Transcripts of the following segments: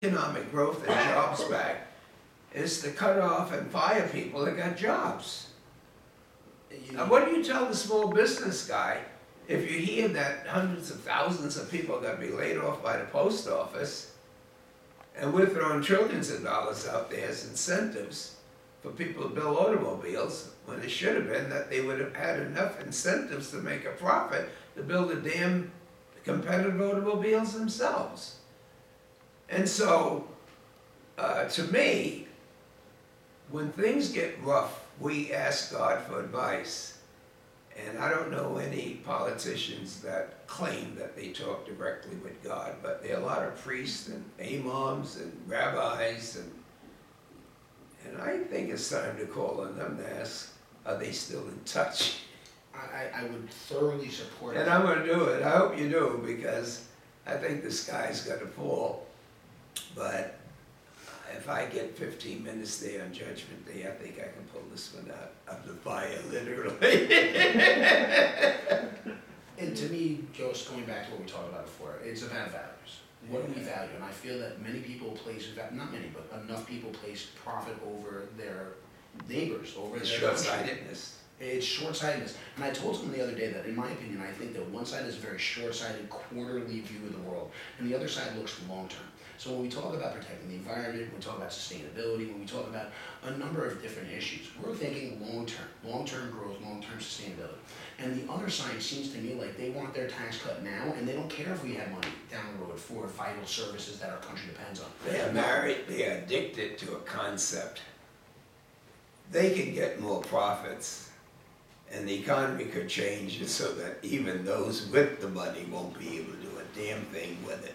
economic growth and jobs back is to cut off and fire people that got jobs. Now, what do you tell the small business guy if you hear that hundreds of thousands of people are gonna be laid off by the post office, and we're throwing trillions of dollars out there as incentives for people to build automobiles, when it should have been that they would have had enough incentives to make a profit to build the damn competitive automobiles themselves. And so, to me, when things get rough, we ask God for advice. And I don't know any politicians that claim that they talk directly with God, but there are a lot of priests and imams and rabbis, and I think it's time to call on them to ask, are they still in touch? I would thoroughly support And that. I'm gonna do it, I hope you do, because I think the sky's gonna fall. But if I get 15 minutes there on Judgment Day, I think I can pull this one out of the fire, literally. And to me, just going back to what we talked about before, it's about values. What do we value? And I feel that many people place, not many, but enough people place profit over their neighbors, over their Short-sightedness. It's short-sightedness. And I told someone the other day that, in my opinion, I think that one side is a very short-sighted, quarterly view of the world, and the other side looks long-term. So when we talk about protecting the environment, when we talk about sustainability, when we talk about a number of different issues, we're thinking long-term growth, long-term sustainability. And the other side seems to me like they want their tax cut now, and they don't care if we have money down the road for vital services that our country depends on. They are married, they are addicted to a concept. They can get more profits, and the economy could change it so that even those with the money won't be able to do a damn thing with it.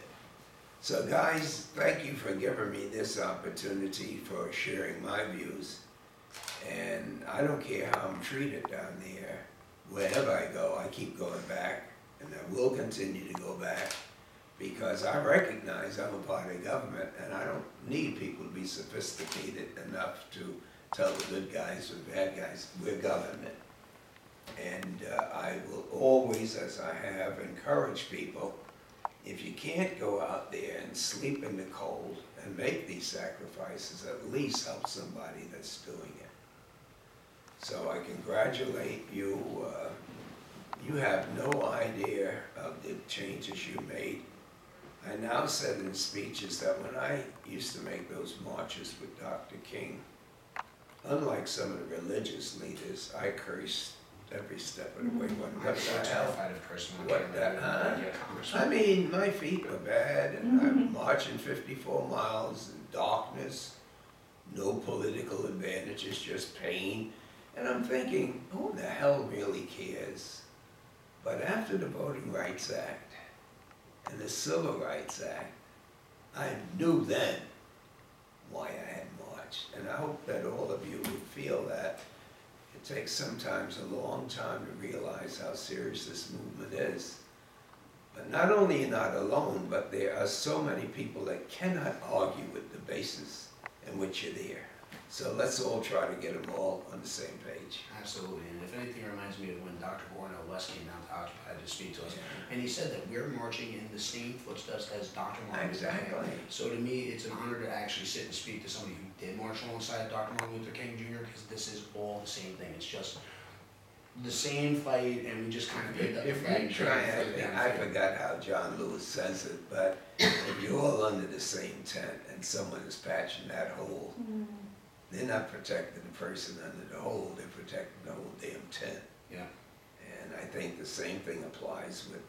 So guys, thank you for giving me this opportunity for sharing my views. And I don't care how I'm treated down there. Wherever I go, I keep going back, and I will continue to go back, because I recognize I'm a part of government, and I don't need people to be sophisticated enough to tell the good guys or the bad guys, we're government. And I will always, as I have, encourage people, if you can't go out there and sleep in the cold and make these sacrifices, at least help somebody that's doing it. So I congratulate you. You have no idea of the changes you made. I now said in speeches that when I used to make those marches with Dr. King, unlike some of the religious leaders, I cursed every step of the way. I'm so terrified of cursing. I mean, my feet were bad, and I'm marching 54 miles in darkness, no political advantages, just pain. And I'm thinking, who the hell really cares? But after the Voting Rights Act and the Civil Rights Act, I knew then why I had marched. And I hope that all of you would feel that. It takes sometimes a long time to realize how serious this movement is. But not only you're not alone, but there are so many people that cannot argue with the basis in which you're there. So let's all try to get them all on the same page. Absolutely, and if anything, it reminds me of when Dr. Cornell West came down to Occupy to speak to us, and he said that we're marching in the same footsteps as Dr. Martin Luther King. Exactly. So to me, it's an honor to actually sit and speak to somebody who did march alongside Dr. Martin Luther King Jr., because this is all the same thing. It's just the same fight, and we just kind of picked up the flag. I forgot how John Lewis says it, but if you're all under the same tent and someone is patching that hole, they're not protecting the person under the hole, they're protecting the whole damn tent. Yeah. And I think the same thing applies with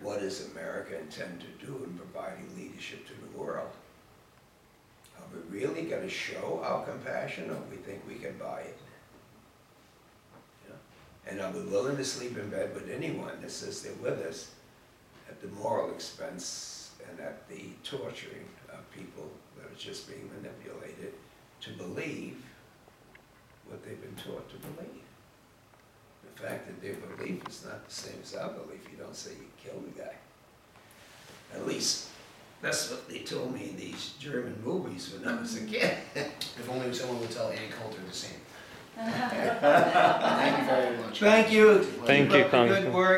what does America intend to do in providing leadership to the world. Are we really going to show our compassion, or we think we can buy it? Yeah. And are we willing to sleep in bed with anyone that says they're with us at the moral expense and at the torturing of people that are just being manipulated to believe what they've been taught to believe? The fact that their belief is not the same as our belief, you don't say you killed the guy. At least that's what they told me in these German movies when I was a kid. If only someone would tell Ann Coulter the same. Thank you very much. Thank you. Thank you, Keep up the good Congressman. work.